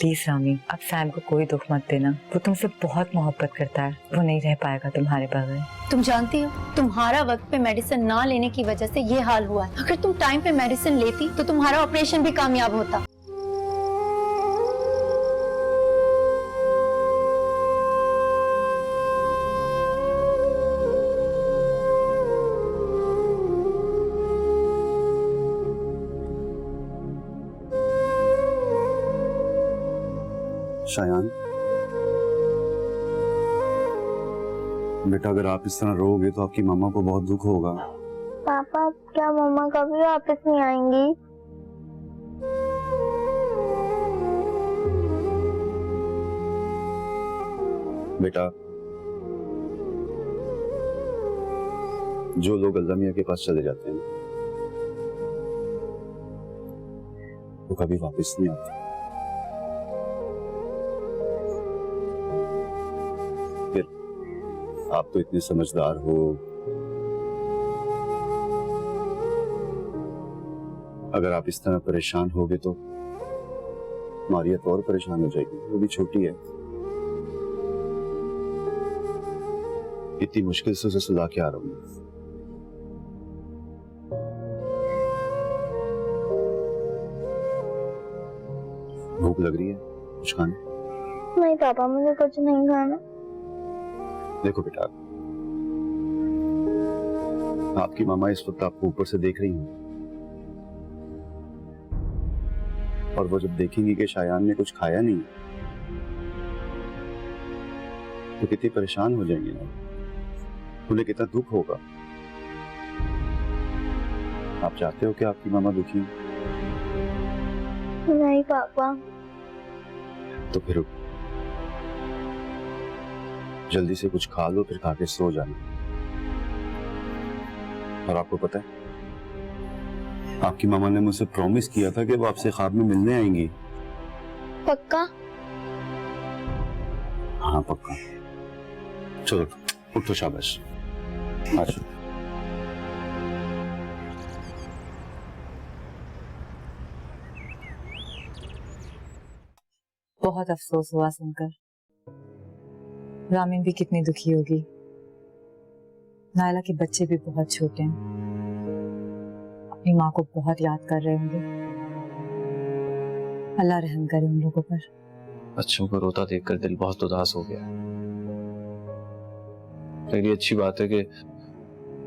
Please Rami, अब Sam को कोई दुख मत देना। वो तुमसे बहुत मोहब्बत करता है, वो नहीं रह पाएगा तुम्हारे बगैर। तुम जानती हो, तुम्हारा वक्त पे मेडिसिन ना लेने की वजह से ये हाल हुआ है। अगर तुम टाइम पे मेडिसिन लेती तो तुम्हारा ऑपरेशन भी कामयाब होता। शायान, बेटा अगर आप इस तरह रोओगे तो आपकी मम्मा को बहुत दुख होगा। पापा, क्या मम्मा कभी वापस नहीं आएंगी? बेटा, जो लोग अल्लाह मियां के पास चले जाते हैं वो कभी वापस नहीं आते। आप तो इतने समझदार हो, अगर आप इस तरह परेशान होगे तो मारियत और परेशान हो जाएगी, वो भी छोटी है। इतनी मुश्किल से उसे सुला के आ रहा हूं। भूख लग रही है, कुछ खाना? नहीं पापा, मुझे कुछ नहीं खाना। देखो बेटा, आपकी मामा इस वक्त आपको ऊपर से देख रही हैं, और वो जब देखेंगी कि शायान ने कुछ खाया नहीं तो कितनी परेशान हो जाएंगे ना, उन्हें कितना दुख होगा। आप चाहते हो कि आपकी मामा दुखी हो? नहीं पापा। तो फिर जल्दी से कुछ खा लो, फिर खा के सो जाना। और आपको पता है, आपकी मामा ने मुझसे प्रॉमिस किया था कि वो आपसे ख्वाब में मिलने आएंगी। पक्का? हाँ पक्का। चलो उठो, शाबाश। आज बहुत अफसोस हुआ सुनकर। रामीन भी कितनी दुखी होगी। नायला के बच्चे भी बहुत छोटे हैं, अपनी माँ को बहुत याद कर रहे होंगे। अल्लाह रहम करे उन लोगों पर। बच्चों को रोता देखकर दिल बहुत उदास हो गया। लेकिन ये अच्छी बात है कि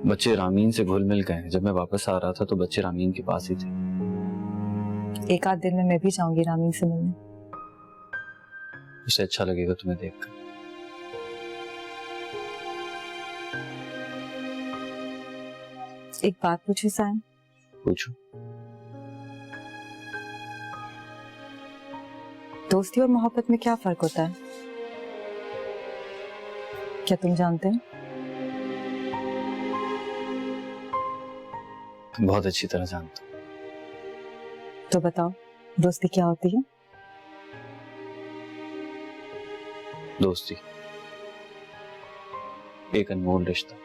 बच्चे रामीन से घुल मिल गए। जब मैं वापस आ रहा था तो बच्चे रामीन के पास ही थे। एक आध दिन में मैं भी जाऊंगी रामीन से मिलने। उसे अच्छा लगेगा तुम्हें देखकर। एक बात पूछूं सैम? पूछो। दोस्ती और मोहब्बत में क्या फर्क होता है, क्या तुम जानते हो? तुम बहुत अच्छी तरह जानते हो। तो बताओ, दोस्ती क्या होती है? दोस्ती एक अनमोल रिश्ता।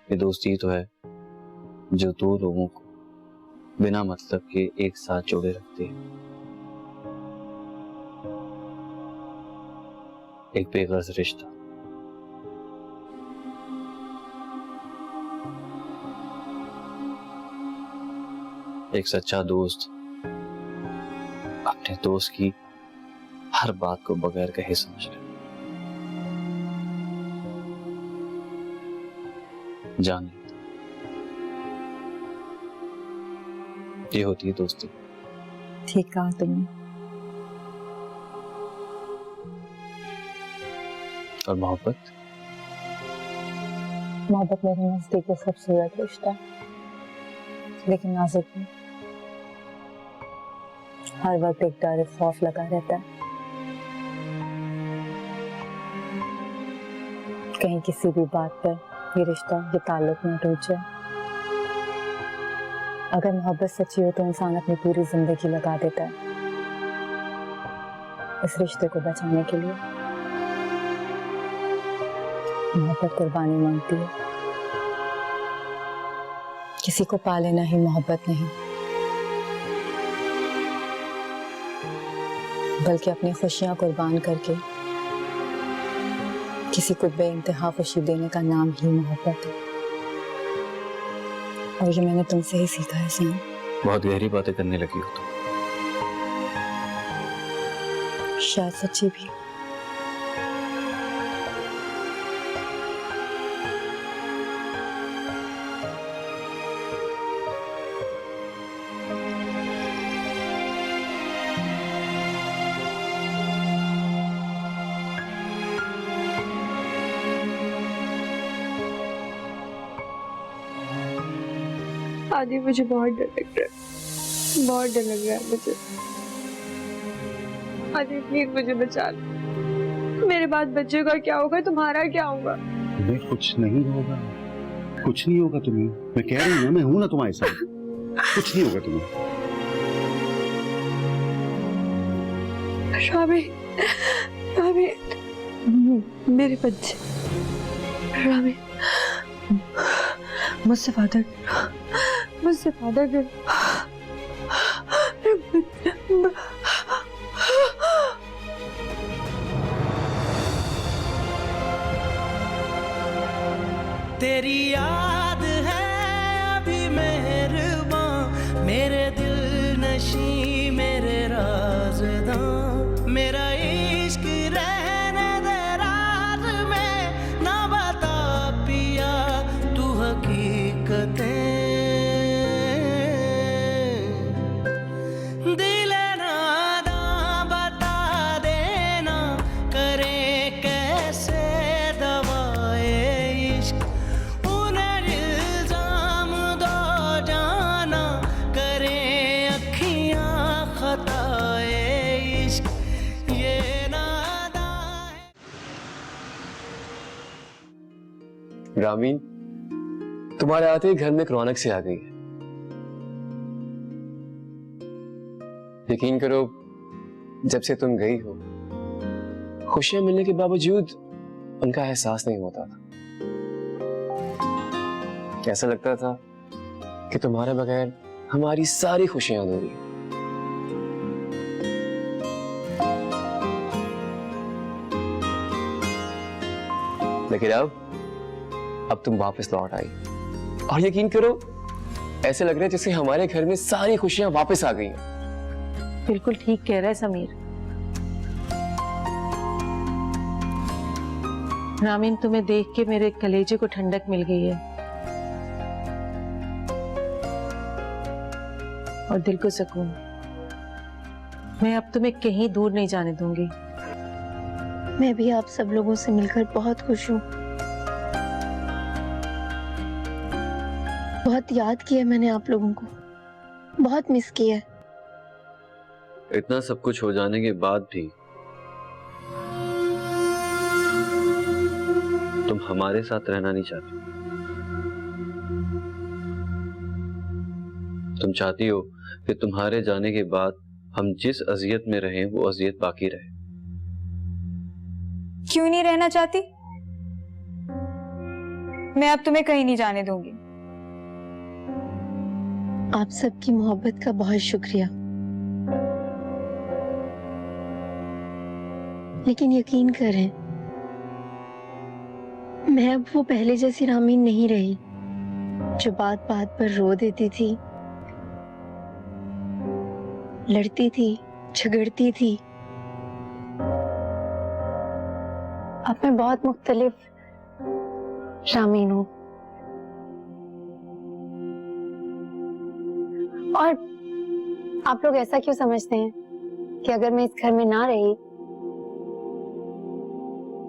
ये दोस्ती तो है जो दो लोगों को बिना मतलब के एक साथ जोड़े रखती है। एक बेगर्ज रिश्ता। एक सच्चा दोस्त अपने दोस्त की हर बात को बगैर कहे समझ ले। जान, ये होती है दोस्ती। ठीक कहा तुमने। और मोहब्बत? मोहब्बत मेरे नजदीक एक खूबसूरत रिश्ता, लेकिन नाजुक भी। हर वक्त एक डर, एक खौफ लगा रहता है, कहीं किसी भी बात पर ये रिश्ता, ये ताल्लुक न टूट जाए। अगर मोहब्बत सच्ची हो तो इंसान अपनी पूरी जिंदगी लगा देता है इस रिश्ते को बचाने के लिए। मोहब्बत कुर्बानी मांगती है, किसी को पा लेना ही मोहब्बत नहीं। बल्कि अपनी खुशियां कुर्बान करके किसी को बेइंतहा खुशी देने का नाम ही मोहब्बत है। और ये मैंने तुमसे ही सीखा है सियाम। बहुत गहरी बातें करने लगी हो तुम। शायद सच्ची भी। आदि मुझे बहुत डर लग रहा है, बहुत डर लग रहा है मुझे। आदि प्लीज मुझे बचा लो। मेरे बाद बच्चे का क्या होगा, तुम्हारा क्या होगा? तुम्हें कुछ नहीं होगा, कुछ नहीं होगा तुम्हें। मैं कह रही हूँ, मैं हूं ना तुम्हारे साथ, कुछ नहीं होगा तुम्हें। रामी, रामी, मेरे बच्चे, रामी, मुझसे वादा करो, मुझसे वादा करो। तेरी याद है अभी मेहरबान, मेरे दिल नशी, मेरे राज़दां, मेरा इश्क रहने दे राज में, ना बता पिया तू हकीकतें। दिल नादां बता देना, करे कैसे दवाए इश्क, उन्हें इल्जाम दो जाना, करे अखियां खताए इश्क, ये नादां है। रामीन, तुम्हारे आते ही घर में एक रौनक सी आ गई है। यकीन करो, जब से तुम गई हो, खुशियां मिलने के बावजूद उनका एहसास नहीं होता था। ऐसा लगता था कि तुम्हारे बगैर हमारी सारी खुशियां अधूरी हैं। लेकिन अब तुम वापस लौट आई, और यकीन करो, ऐसे लग रहा है जैसे हमारे घर में सारी खुशियां वापस आ गई हैं। बिल्कुल ठीक कह रहा है समीर। रामीन, तुम्हें देख के मेरे कलेजे को ठंडक मिल गई है और दिल को सुकून। मैं अब तुम्हें कहीं दूर नहीं जाने दूंगी। मैं भी आप सब लोगों से मिलकर बहुत खुश हूँ। बहुत याद किया मैंने आप लोगों को, बहुत मिस किया है। इतना सब कुछ हो जाने के बाद भी तुम हमारे साथ रहना नहीं चाहती। तुम चाहती हो कि तुम्हारे जाने के बाद हम जिस अजियत में रहें वो अजियत बाकी रहे। क्यों नहीं रहना चाहती? मैं अब तुम्हें कहीं नहीं जाने दूंगी। आप सबकी मोहब्बत का बहुत शुक्रिया, लेकिन यकीन करें, मैं अब वो पहले जैसी रामीन नहीं रही जो बात बात पर रो देती थी, लड़ती थी, झगड़ती थी। अब मैं बहुत मुख्तलिफ रामीन हूँ। और आप लोग ऐसा क्यों समझते हैं कि अगर मैं इस घर में ना रही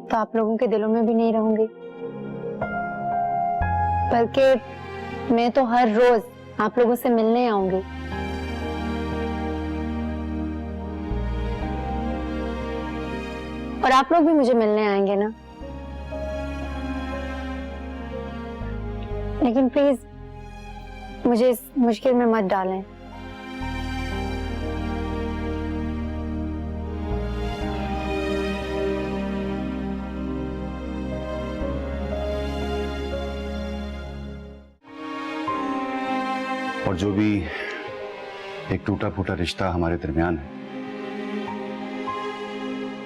तो आप लोगों के दिलों में भी नहीं रहूंगी? बल्कि मैं तो हर रोज आप लोगों से मिलने आऊंगी। और आप लोग भी मुझे मिलने आएंगे ना? लेकिन प्लीज मुझे इस मुश्किल में मत डालें। और जो भी एक टूटा फूटा रिश्ता हमारे दरमियान है,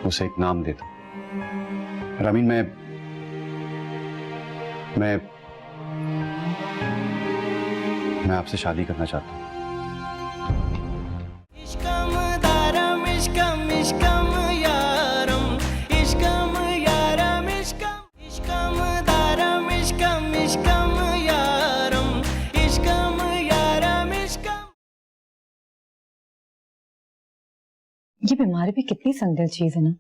उसे एक नाम दे दो। रामीन, मैं आपसे शादी करना चाहता हूँ। इश्कम दारम इश्कम इश्कम यारम इश्कम यारम इश्कम इश्कम दारम इश्कम इश्कम यारम इश्कम यारम इश्कम। ये बीमारी भी कितनी संदिल चीज है ना,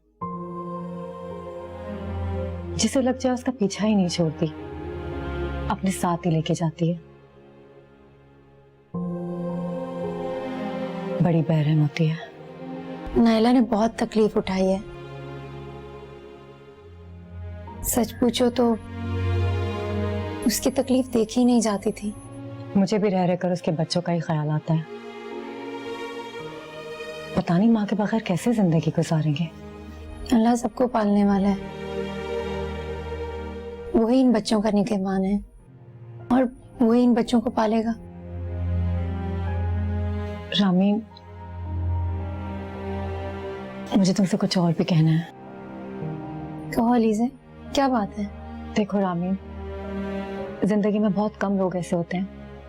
जिसे लग जाए उसका पीछा ही नहीं छोड़ती, अपने साथ ही लेके जाती है। बड़ी बहरहम होती है। नायला ने बहुत तकलीफ उठाई है। सच पूछो तो उसकी तकलीफ देखी नहीं जाती थी। मुझे भी रह रहकर उसके बच्चों का ही ख्याल आता है। पता नहीं माँ के बगैर कैसे जिंदगी गुजारेंगे। अल्लाह सबको पालने वाला है, वही इन बच्चों का निगहबान है और वही इन बच्चों को पालेगा। रामी, मुझे तुमसे कुछ और भी कहना है। कहो अलीज़े, क्या बात है? देखो रामी, जिंदगी में बहुत कम लोग ऐसे होते हैं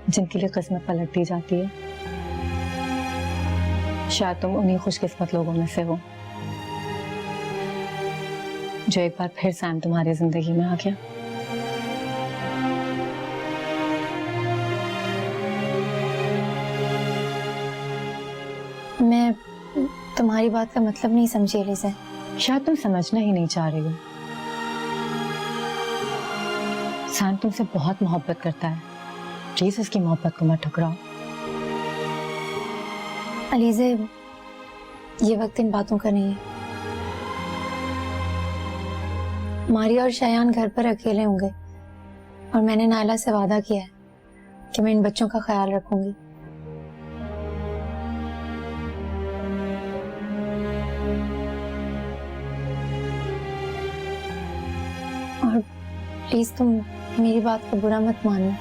जिनके लिए किस्मत पलट दी जाती है। शायद तुम उन्हीं खुशकिस्मत लोगों में से हो जो एक बार फिर सैम तुम्हारी जिंदगी में आ गया। मैं तुम्हारी बात का मतलब नहीं समझी अलीज़े। शायद तुम समझना ही नहीं चाह रही हो। सैम तुमसे बहुत मोहब्बत करता है, प्लीज उसकी मोहब्बत को मत ठुकराओ। अलीज़े, ये वक्त इन बातों का नहीं है। मारिया और शयान घर पर अकेले होंगे और मैंने नायला से वादा किया है कि मैं इन बच्चों का ख्याल रखूंगी। और प्लीज तुम मेरी बात को बुरा मत मानना।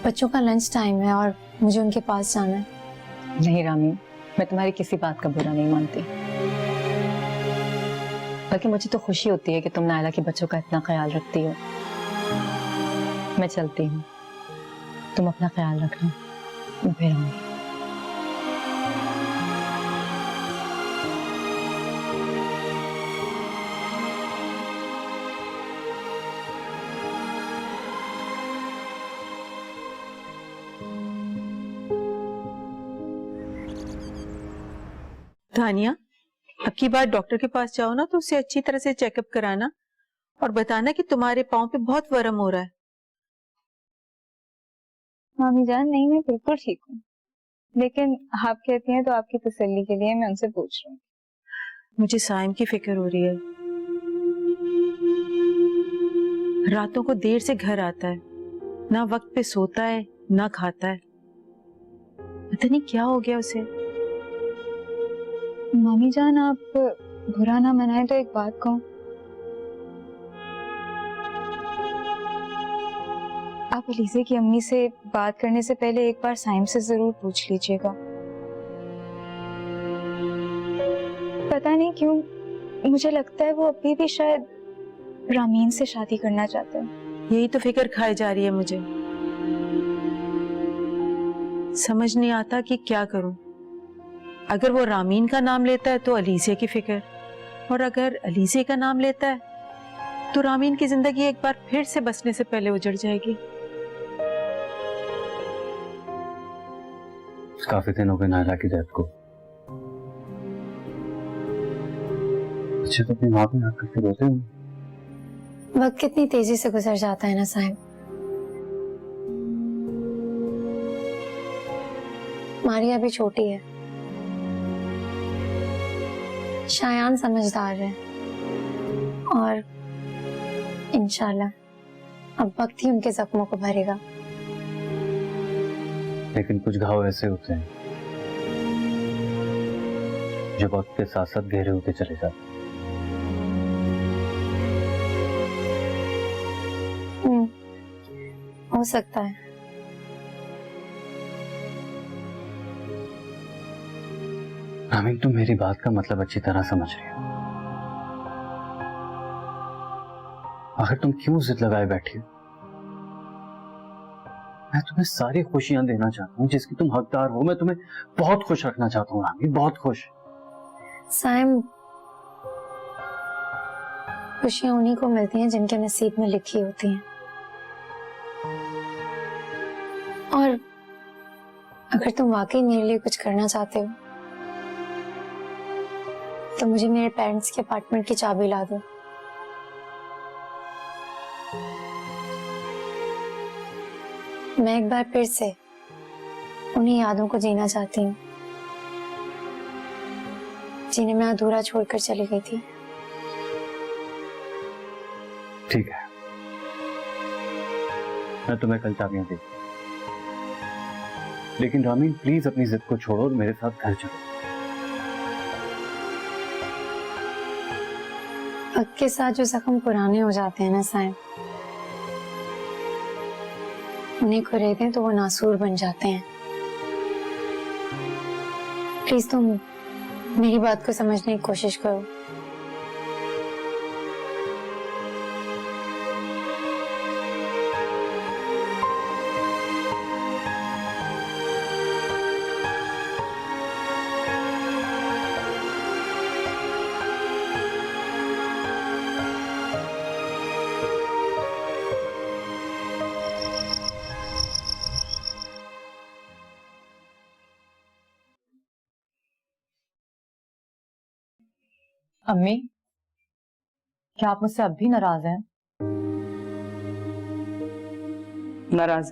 बच्चों का लंच टाइम है और मुझे उनके पास जाना है। नहीं रामी, मैं तुम्हारी किसी बात का बुरा नहीं मानती, बल्कि मुझे तो खुशी होती है कि तुम नायला के बच्चों का इतना ख्याल रखती हो। मैं चलती हूँ, तुम अपना ख्याल रखना, मैं फिर आऊंगी। तानिया, अब की बार डॉक्टर के पास जाओ ना तो उसे अच्छी तरह से चेकअप कराना और बताना कि तुम्हारे पाँव पे बहुत वर्म हो रहा है। मामी जान, नहीं मैं बिल्कुल ठीक हूँ, लेकिन आप कहती हैं तो आपकी तसल्ली के लिए मैं उनसे पूछ रही हूँ। मुझे साइम की फिक्र हो रही है। रातों को देर से घर आता है, ना वक्त पे सोता है ना खाता है। पता नहीं क्या हो गया उसे। मामी जान, आप बुरा ना मनाए तो एक बात कहूँ, आप अलीज़े की अम्मी से बात करने से पहले एक बार साइम से जरूर पूछ लीजिएगा। पता नहीं क्यों मुझे लगता है वो अभी भी शायद रामीन से शादी करना चाहते हैं। यही तो फिक्र खाई जा रही है मुझे। समझ नहीं आता कि क्या करूं। अगर वो रामीन का नाम लेता है तो अलीज़े की फिक्र, और अगर अलीज़े का नाम लेता है तो रामीन की जिंदगी एक बार फिर से बसने से पहले उजड़ जाएगी। काफी दिन हो गए नायला की डेथ को। अच्छे तो अपनी माँ को याद करके रोते हो। वक्त कितनी तेजी से गुजर जाता है ना साहिब। मारिया भी छोटी है, शायान समझदार है, और इंशाल्लाह अब वक्त ही उनके जख्मों को भरेगा। लेकिन कुछ घाव ऐसे होते हैं जो वक्त के साथ साथ गहरे होते चले जाते हैं। हो सकता है। रामीन, तुम मेरी बात का मतलब अच्छी तरह समझ रही हो। आखिर तुम क्यों जिद लगाए बैठी हो? मैं तुम्हें सारी खुशियां देना चाहता हूँ जिसकी तुम हकदार हो। मैं तुम्हें बहुत खुश रखना चाहता हूँ रामीन, बहुत खुश। साइम, खुशियां उन्हीं को मिलती हैं जिनके नसीब में लिखी होती हैं। और अगर तुम वाकई मेरे लिए कुछ करना चाहते हो तो मुझे मेरे पेरेंट्स के अपार्टमेंट की चाबी ला दो। मैं एक बार फिर से उन्हीं यादों को जीना चाहती हूँ जिन्हें मैं अधूरा छोड़कर चली गई थी। ठीक है, मैं तुम्हें कल चाबियां दे दूंगा। लेकिन रामीन, प्लीज अपनी जिद को छोड़ो और मेरे साथ घर चलो। वक्त के साथ जो जख्म पुराने हो जाते हैं ना साइम, उन्हें कुरेदें तो वो नासूर बन जाते हैं। प्लीज तुम मेरी बात को समझने की कोशिश करो। अम्मी, क्या आप मुझसे अब भी नाराज हैं? नाराज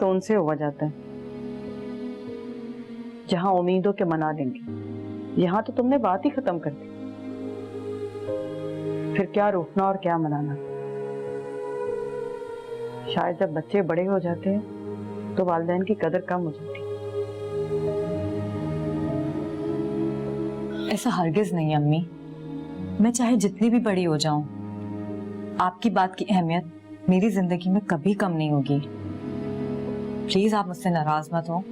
तो उनसे हुआ जाता है जहां उम्मीदों के मना लेंगे। यहाँ तो तुमने बात ही खत्म कर दी, फिर क्या रोकना और क्या मनाना। शायद जब बच्चे बड़े हो जाते हैं तो वालिदैन की कदर कम हो जाती है। ऐसा हरगिज नहीं अम्मी। मैं चाहे जितनी भी बड़ी हो जाऊं, आपकी बात की अहमियत मेरी जिंदगी में कभी कम नहीं होगी। प्लीज आप मुझसे नाराज मत हो।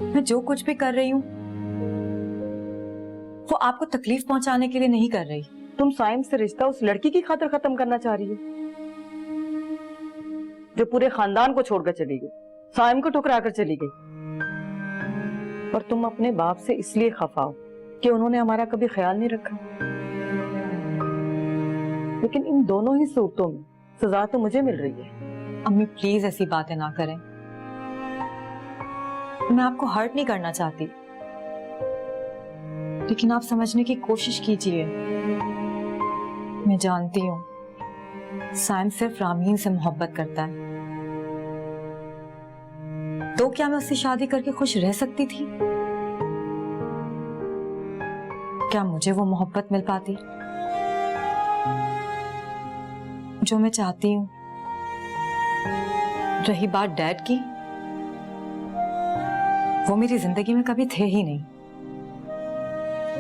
मैं जो कुछ भी कर रही हूं वो आपको तकलीफ पहुंचाने के लिए नहीं कर रही। तुम साइम से रिश्ता उस लड़की की खातिर खत्म करना चाह रही हो जो पूरे खानदान को छोड़कर चली गई, साइम को ठुकरा कर चली गई। और तुम अपने बाप से इसलिए खफा हो कि उन्होंने हमारा कभी ख्याल नहीं रखा। लेकिन इन दोनों ही सूरतों में सजा तो मुझे मिल रही है। अम्मी प्लीज ऐसी बातें ना करें। मैं आपको हर्ट नहीं करना चाहती, लेकिन आप समझने की कोशिश कीजिए। मैं जानती हूँ साइम सिर्फ रामीन से मोहब्बत करता है, तो क्या मैं उससे शादी करके खुश रह सकती थी? क्या मुझे वो मोहब्बत मिल पाती जो मैं चाहती हूँ? रही बात डैड की, वो मेरी जिंदगी में कभी थे ही नहीं,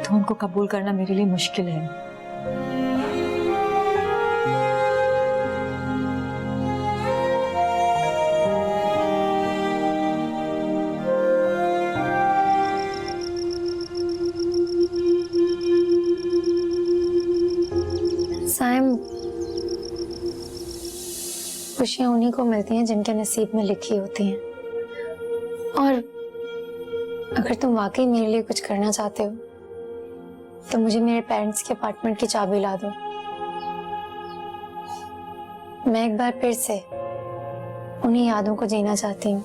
तो उनको कबूल करना मेरे लिए मुश्किल है। साइम, खुशियां उन्हीं को मिलती हैं जिनके नसीब में लिखी होती हैं। और अगर तुम वाकई मेरे लिए कुछ करना चाहते हो तो मुझे मेरे पेरेंट्स के अपार्टमेंट की चाबी ला दो। मैं एक बार फिर से उन्हीं यादों को जीना चाहती हूँ।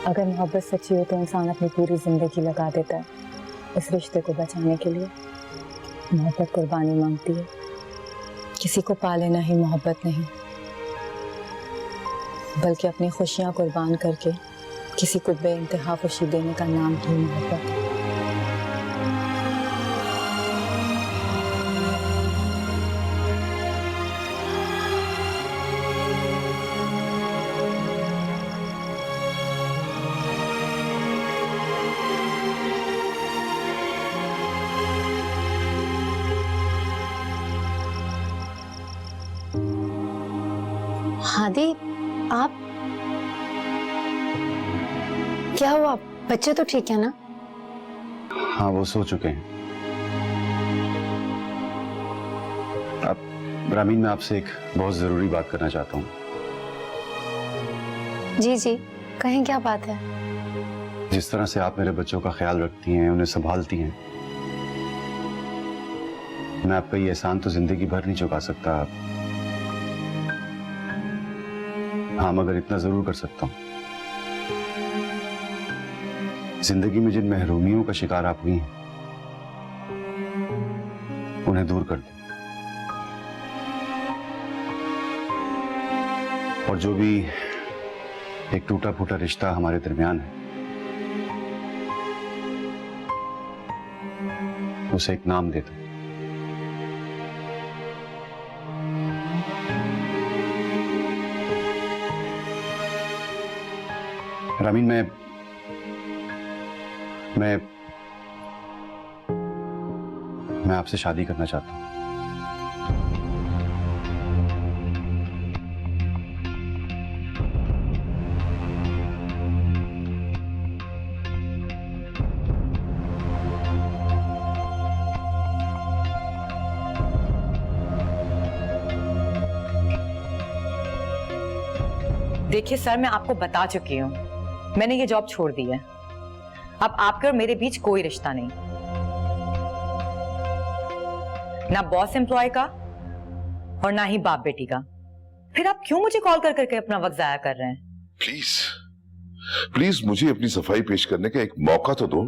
अगर मोहब्बत सच्ची हो तो इंसान अपनी पूरी जिंदगी लगा देता है इस रिश्ते को बचाने के लिए। मोहब्बत कुर्बानी मांगती है। किसी को पा लेना ही मोहब्बत नहीं, बल्कि अपनी खुशियां कुर्बान करके किसी को बेइंतहा खुशी देने का नाम ही मोहब्बत है। हादी, आप क्या हुआ? बच्चे तो ठीक है ना? हाँ, वो सो चुके हैं। अब रामीन, मैं आपसे एक बहुत जरूरी बात करना चाहता हूँ। जी जी, कहें, क्या बात है? जिस तरह से आप मेरे बच्चों का ख्याल रखती हैं, उन्हें संभालती हैं, मैं आपका ये एहसान तो जिंदगी भर नहीं चुका सकता। हाँ, मगर इतना जरूर कर सकता हूँ, जिंदगी में जिन महरूमियों का शिकार आप हुई हैं, उन्हें दूर कर दो। और जो भी एक टूटा फूटा रिश्ता हमारे दरमियान है, उसे एक नाम दे दो। रामीन, मैं आपसे शादी करना चाहता हूं। देखिए सर, मैं आपको बता चुकी हूँ, मैंने ये जॉब छोड़ दी है। अब आपके और मेरे बीच कोई रिश्ता नहीं, ना बॉस एम्प्लॉय का और ना ही बाप बेटी का। फिर आप क्यों मुझे कॉल कर करके अपना वक्त जाया कर रहे हैं? प्लीज प्लीज मुझे अपनी सफाई पेश करने का एक मौका तो दो।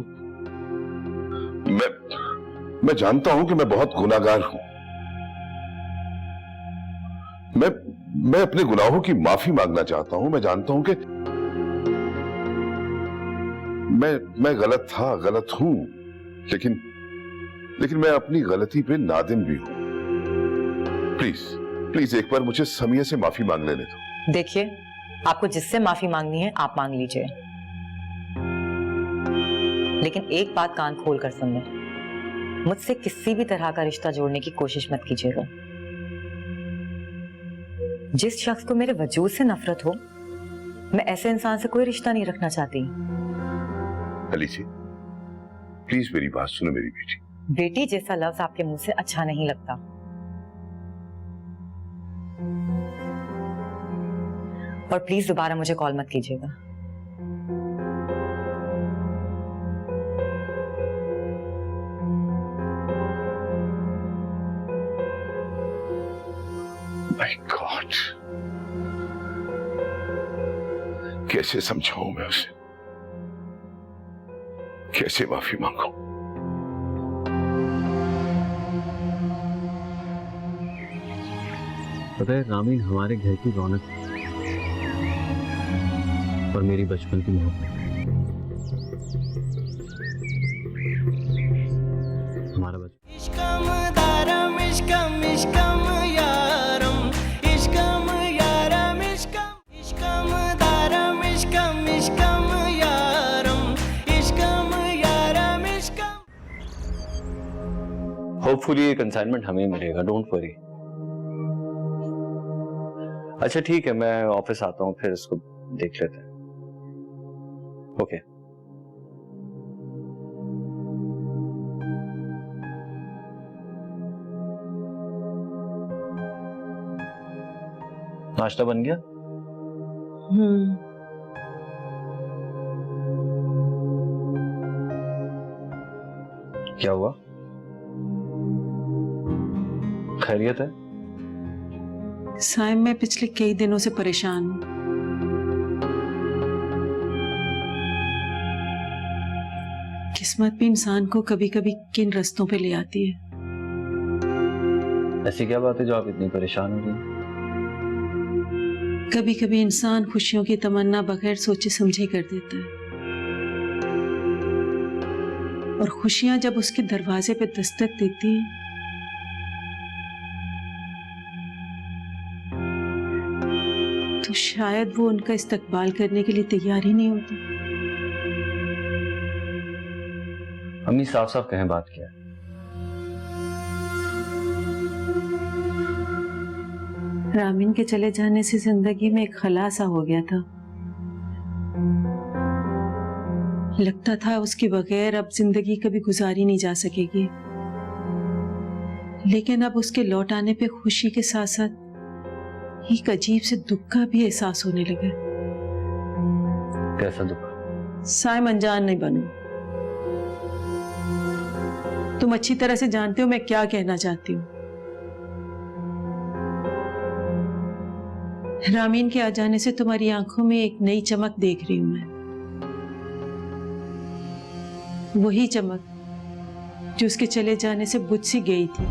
मैं जानता हूं कि मैं बहुत गुनाहगार हूं। मैं अपने गुनाहों की माफी मांगना चाहता हूं। मैं जानता हूं कि मैं गलत था, गलत हूं, लेकिन मैं अपनी गलती पे नादिम भी हूं। प्लीज एक बार मुझे समिया से माफी मांग लेने दो। देखिए, आपको जिससे माफी मांगनी है आप मांग लीजिए, लेकिन एक बात कान खोल कर सुन लें, मुझसे किसी भी तरह का रिश्ता जोड़ने की कोशिश मत कीजिएगा। जिस शख्स को मेरे वजूद से नफरत हो, मैं ऐसे इंसान से कोई रिश्ता नहीं रखना चाहती। अलीसी, प्लीज मेरी बात सुनो मेरी बेटी। बेटी जैसा लफ्ज आपके मुंह से अच्छा नहीं लगता। और प्लीज दोबारा मुझे कॉल मत कीजिएगा। माय गॉड, कैसे समझाऊं मैं उसे, कैसे माफी मांगूं? पता है रामीन हमारे घर की रौनक और मेरी बचपन की मोहब्बत। हमारा बचपन इश्कम दारम इश्कम इश्कम यारम इश्कम यारम इश्कम इश्कम दारम इश्कम इश्कम यारम इश्कम यारम इश्कम। होपफुली ये कंसाइनमेंट हमें मिलेगा, डोंट वरी। अच्छा ठीक है, मैं ऑफिस आता हूँ, फिर इसको देख लेते हैं। ओके। नाश्ता बन गया? क्या हुआ? खैरियत है? साइम, मैं पिछले कई दिनों से परेशान हूँ। किस्मत भी इंसान को कभी कभी किन रास्तों पे ले आती है। ऐसी क्या बात है जो आप इतनी परेशान हो रही हैं? कभी कभी इंसान खुशियों की तमन्ना बगैर सोचे समझे कर देता है, और खुशियां जब उसके दरवाजे पे दस्तक देती हैं तो शायद वो उनका इस्तकबाल करने के लिए तैयार ही नहीं होता। अम्मी साफ साफ कहें बात क्या है? रामीन के चले जाने से जिंदगी में एक खला सा हो गया था। लगता था उसके बगैर अब जिंदगी कभी गुजारी नहीं जा सकेगी, लेकिन अब उसके लौट आने पे खुशी के साथ साथ एक अजीब से दुख का भी एहसास होने लगा। कैसा दुख? साइम, अनजान नहीं बनो। तुम अच्छी तरह से जानते हो मैं क्या कहना चाहती हूँ। रामीन के आ जाने से तुम्हारी आंखों में एक नई चमक देख रही हूं मैं, वही चमक जो उसके चले जाने से बुझ सी गई थी।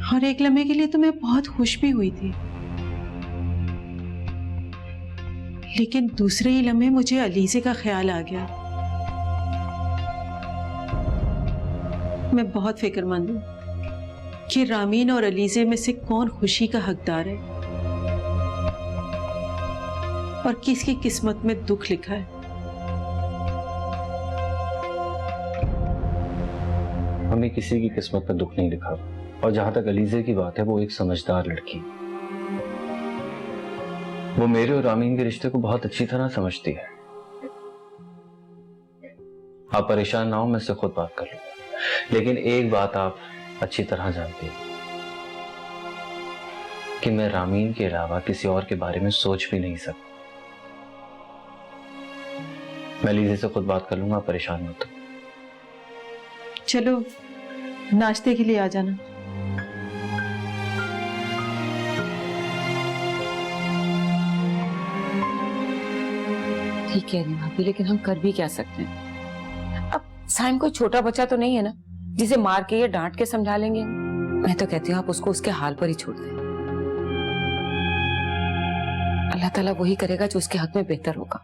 और एक लम्हे के लिए तो मैं बहुत खुश भी हुई थी, लेकिन दूसरे ही लम्हे मुझे अलीसे का ख्याल आ गया। मैं बहुत फिक्रमंद हूं कि रामीन और अलीजे में से कौन खुशी का हकदार है और किसकी किस्मत में दुख लिखा है। हमें किसी की किस्मत में दुख नहीं लिखा, और जहां तक अलीजे की बात है, वो एक समझदार लड़की, वो मेरे और रामीन के रिश्ते को बहुत अच्छी तरह समझती है। आप परेशान ना हो, मैं इससे खुद बात कर लूंगा। लेकिन एक बात आप अच्छी तरह जानती हैं कि मैं रामीन के अलावा किसी और के बारे में सोच भी नहीं सकता। मैं लीजे से खुद बात कर लूंगा, परेशान मत हो। चलो नाश्ते के लिए आ जाना। ठीक है भाभी, लेकिन हम कर भी क्या सकते हैं? अब साइम कोई छोटा बच्चा तो नहीं है ना जिसे मार के या डांट के समझा लेंगे। मैं तो कहती हूँ आप उसको उसके हाल पर ही छोड़ दें। अल्लाह ताला वही करेगा जो उसके हक में बेहतर होगा।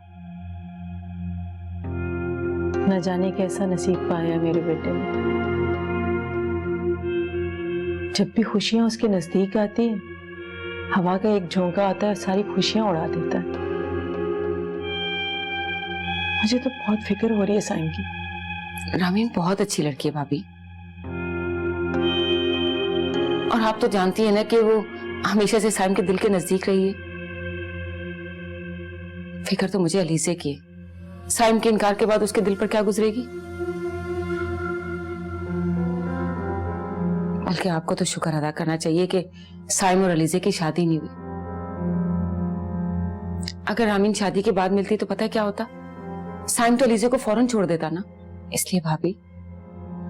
न जाने कैसा नसीब पाया मेरे बेटे ने। जब भी खुशियां उसके नजदीक आती हैं, हवा का एक झोंका आता है, सारी खुशियां उड़ा देता है। मुझे तो बहुत फिक्र हो रही है साइम की। रामीन बहुत अच्छी लड़की है भाभी, और आप तो जानती है ना कि वो हमेशा से साइम के दिल के नजदीक रही है। फिक्र तो मुझे अलीसे की है, साइम के इनकार के बाद उसके दिल पर क्या गुजरेगी। बल्कि आपको तो शुक्र अदा करना चाहिए कि साइम और अलीसे की शादी नहीं हुई। अगर रामीन शादी के बाद मिलती तो पता है क्या होता? साइम तो अलीसे को फौरन छोड़ देता ना। इसलिए भाभी,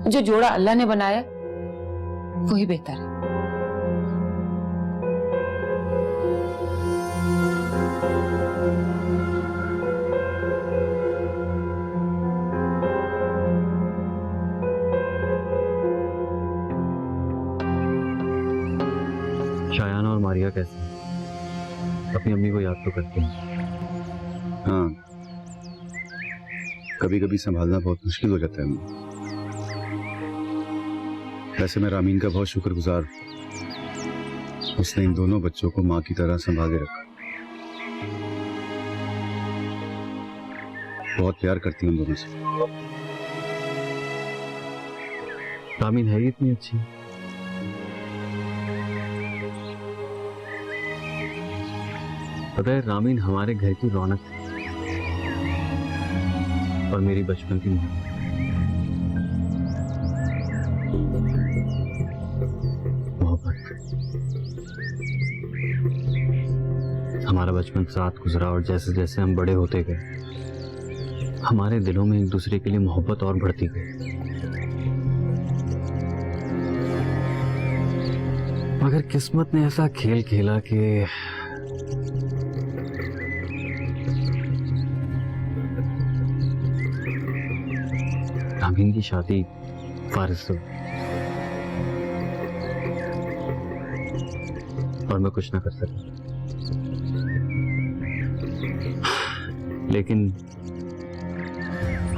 जो जोड़ा अल्लाह ने बनाया वही बेहतर है। शायाना और मारिया कैसे हैं? अपनी अम्मी को याद तो करते हैं? हाँ, कभी कभी संभालना बहुत मुश्किल हो जाता है। वैसे मैं रामीन का बहुत शुक्रगुजार हूं। उसने इन दोनों बच्चों को माँ की तरह संभाले रखा। बहुत प्यार करती हूँ उन दोनों से। रामीन है ही इतनी अच्छी। पता है, रामीन हमारे घर की रौनक है और मेरी बचपन की मोहब्बत। हमारा बचपन साथ गुजरा और जैसे जैसे हम बड़े होते गए, हमारे दिलों में एक दूसरे के लिए मोहब्बत और बढ़ती गई। मगर किस्मत ने ऐसा खेल खेला कि रामीन की शादी फारिस से, और मैं कुछ ना कर सका। लेकिन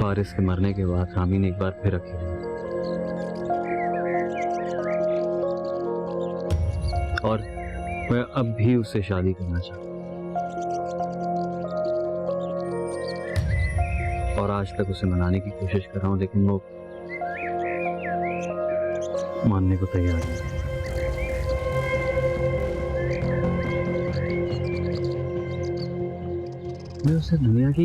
फारिस के मरने के बाद रामीन एक बार फिर अकेली, और मैं अब भी उससे शादी करना चाहता हूं। और आज तक उसे मनाने की कोशिश कर रहा हूं, लेकिन वो मानने को तैयार नहीं। मैं उसे दुनिया की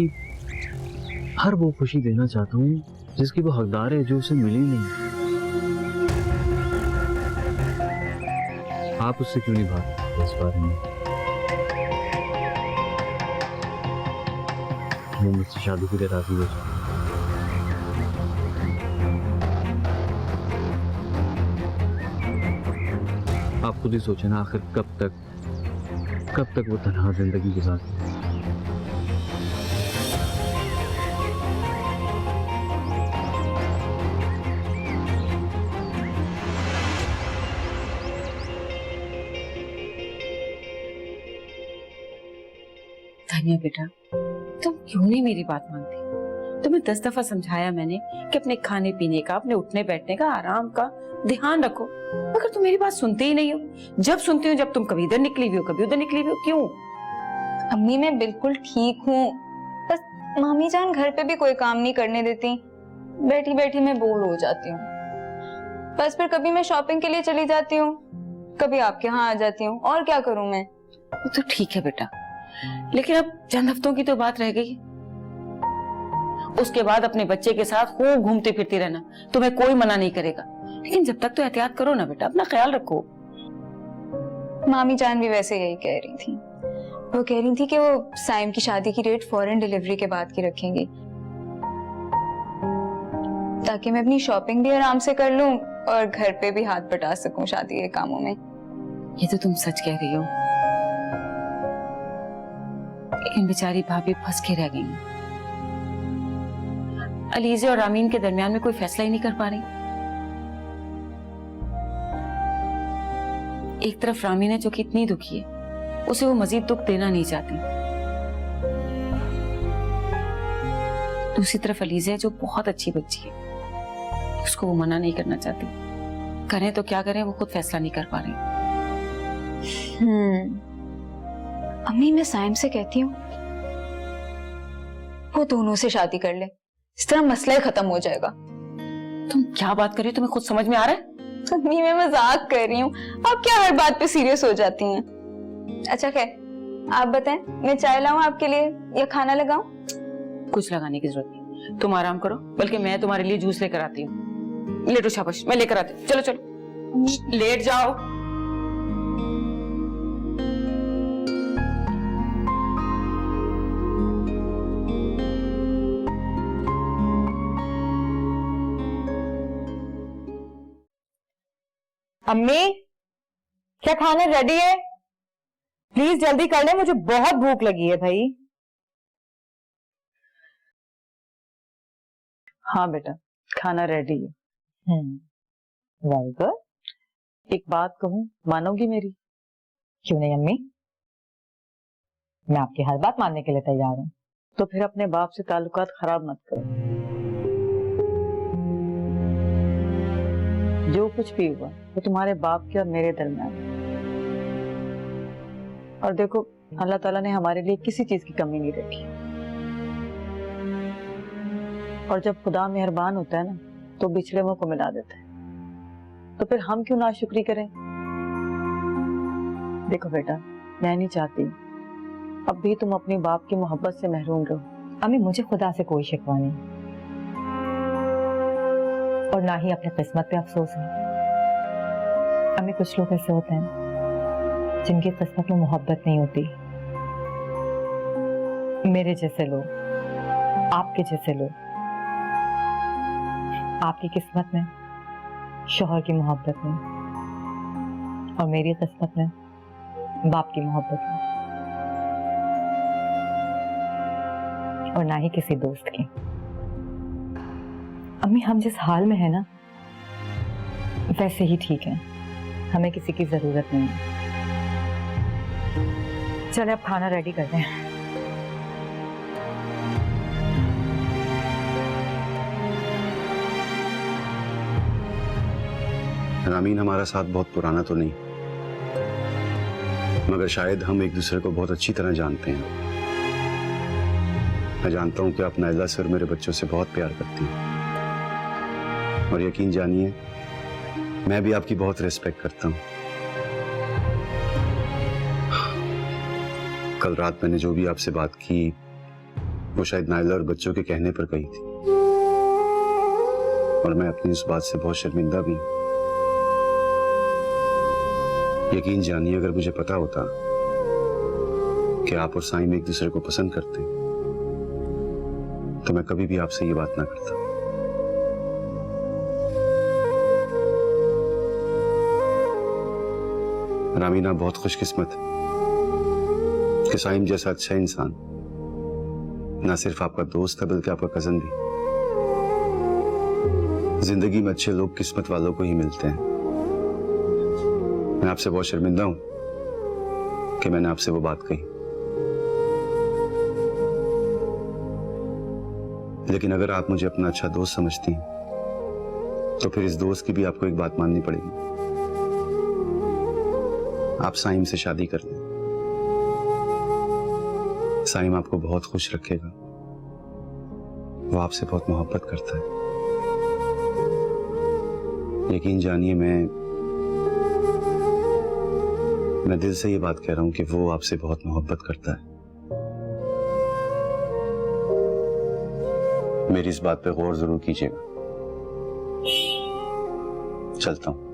हर वो खुशी देना चाहता हूँ जिसकी वो हकदार है, जो उसे मिली नहीं। आप उससे क्यों नहीं बात करते इस बारे में? वो मुझसे शादी के लिए राजी हो जाए। आप खुद ही सोचे ना, आखिर कब तक वो तन्हा जिंदगी गुजारती है। तानिया बेटा, तुम क्यों नहीं मेरी बात मानती? तुम्हें 10 दफा समझाया मैंने कि अपने खाने पीने का, अपने उठने बैठने का, आराम का ध्यान रखो, मगर तुम मेरी बात सुनते ही नहीं हो। जब सुनती हो, जब तुम कभी इधर निकली हुई हो, कभी उधर निकली हुई हो। क्यों? अम्मी मैं बिल्कुल ठीक हूँ, बस मामी जान घर पे भी कोई काम नहीं करने देती, बैठी बैठी मैं बोर हो जाती हूँ। बस फिर कभी मैं शॉपिंग के लिए चली जाती हूँ, कभी आपके यहाँ आ जाती हूँ, और क्या करूँ मैं? वो तो ठीक है बेटा, लेकिन अब चंद हफ्तों की तो बात रह गई। उसके बाद अपने बच्चे के साथ खूब घूमती फिरती रहना, तुम्हें कोई मना नहीं करेगा, लेकिन जब तक तो एहतियात करो ना बेटा, अपना ख्याल रखो। मामी जान भी वैसे यही कह रही थी। वो कह रही थी कि वो साइम की शादी की डेट फॉरेन डिलीवरी के बाद की रखेंगी, ताकि मैं अपनी शॉपिंग भी आराम से कर लूं और घर पे भी हाथ बटा सकूं शादी के कामों में। ये तो तुम सच कह रही हो, लेकिन बेचारी भाभी फंस के रह गई। अलीजे और रामीन के दरमियान में कोई फैसला ही नहीं कर पा रही। एक तरफ रामीन है जो कि इतनी दुखी है, उसे वो मजीद दुख देना नहीं चाहती। दूसरी तरफ अलीजे है जो बहुत अच्छी बच्ची है, उसको वो मना नहीं करना चाहती। करें तो क्या करें, वो खुद फैसला नहीं कर पा रही। अम्मी मैं साइम से कहती हूँ वो दोनों से शादी कर ले, इस तरह मसला ही खत्म हो जाएगा। तुम क्या बात कर रही हो? तुम्हें खुद समझ में आ रहा है? अम्मी मैं मजाक कर रही हूँ, आप क्या हर बात पे सीरियस हो जाती हैं? अच्छा खैर, आप बताएं, मैं चाय लाऊं आपके लिए या खाना लगाऊं? कुछ लगाने की जरूरत नहीं, तुम आराम करो, बल्कि मैं तुम्हारे लिए जूस लेकर आती हूँ। लेटो शाबाश, मैं लेकर आती हूँ। चलो चलो लेट जाओ। अम्मी, क्या खाना रेडी है? प्लीज जल्दी कर ले, मुझे बहुत भूख लगी है भाई। हाँ बेटा, खाना रेडी है। Very good. एक बात कहूँ, मानोगी मेरी? क्यों नहीं अम्मी, मैं आपकी हर बात मानने के लिए तैयार हूँ। तो फिर अपने बाप से ताल्लुकात खराब मत करो। जो कुछ भी हुआ वो तुम्हारे बाप के और मेरे दरमियान। और देखो, अल्लाह ताला ने हमारे लिए किसी चीज की कमी नहीं रखी, और जब खुदा मेहरबान होता है ना, तो बिछड़े मुंह को मिला देता है। तो फिर हम क्यों नाशुक्री करें? देखो बेटा, मैं नहीं चाहती अब भी तुम अपने बाप की मोहब्बत से महरूम रहो। अम्मी मुझे खुदा से कोई शिकवा नहीं, और ना ही अपने किस्मत पे अफसोस है। अम्मी कुछ लोग ऐसे होते हैं जिनकी किस्मत में मोहब्बत नहीं होती। मेरे जैसे लोग, आपके जैसे लोग, आपकी किस्मत में शौहर की मोहब्बत में, और मेरी किस्मत में बाप की मोहब्बत में, और ना ही किसी दोस्त की। अम्मी हम जिस हाल में है ना, वैसे ही ठीक है, हमें किसी की जरूरत नहीं है। चले अब खाना रेडी करते हैं। रामीन हमारा साथ बहुत पुराना तो नहीं, मगर शायद हम एक दूसरे को बहुत अच्छी तरह जानते हैं। मैं जानता हूं कि आप नाइला से और मेरे बच्चों से बहुत प्यार करती हैं, और यकीन जानिए मैं भी आपकी बहुत रिस्पेक्ट करता हूं। कल रात मैंने जो भी आपसे बात की, वो शायद नायला और बच्चों के कहने पर कही थी, और मैं अपनी उस बात से बहुत शर्मिंदा भी हूं। यकीन जानिए, अगर मुझे पता होता कि आप और साइम एक दूसरे को पसंद करते हैं, तो मैं कभी भी आपसे ये बात ना करता। रामीना बहुत खुशकिस्मत है कि साइम जैसा अच्छा इंसान ना सिर्फ आपका दोस्त है बल्कि आपका कजन भी। जिंदगी में अच्छे लोग किस्मत वालों को ही मिलते हैं। मैं आपसे बहुत शर्मिंदा हूं कि मैंने आपसे वो बात कही, लेकिन अगर आप मुझे अपना अच्छा दोस्त समझती हैं तो फिर इस दोस्त की भी आपको एक बात माननी पड़ेगी। आप साइम से शादी कर लें। साइम आपको बहुत खुश रखेगा। वो आपसे बहुत मोहब्बत करता है। यकीन जानिए, मैं दिल से ये बात कह रहा हूं कि वो आपसे बहुत मोहब्बत करता है। मेरी इस बात पे गौर जरूर कीजिएगा। चलता हूं।